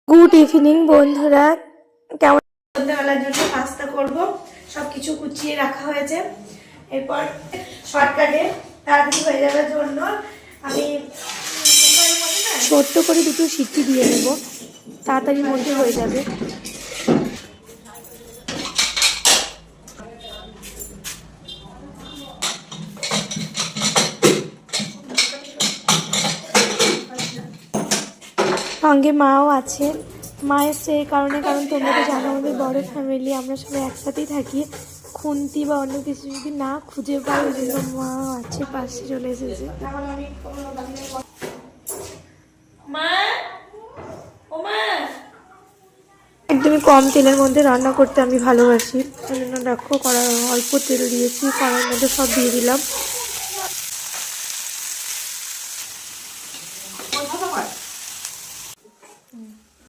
Good evening বন্ধুরা, কেমন? সন্ধ্যাবেলার জন্য পাস্তা করব। সবকিছু গুছিয়ে রাখা হয়েছে। এরপর শর্টকাটে তাড়াতাড়ি হয়ে যাওয়ার জন্য আমি ছোট্ট করে দুটো সিটি দিয়ে নেব, তাড়াতাড়ির মধ্যে হয়ে যাবে। সঙ্গে মাও আছে। মা এসছে এই কারণ তোমরা তো জানো আমাদের বড় ফ্যামিলি, আমরা সবাই একসাথেই থাকি। খুন্তি বা অন্য কিছু যদি না খুঁজে পাই, ওই জন্য মা আছে, পাশে চলে এসেছে। একদমই কম তেলের মধ্যে রান্না করতে আমি ভালোবাসি, ওই জন্য দেখো অল্প তেল দিয়েছি, কড়াইয়ের মধ্যে সব দিয়ে দিলাম।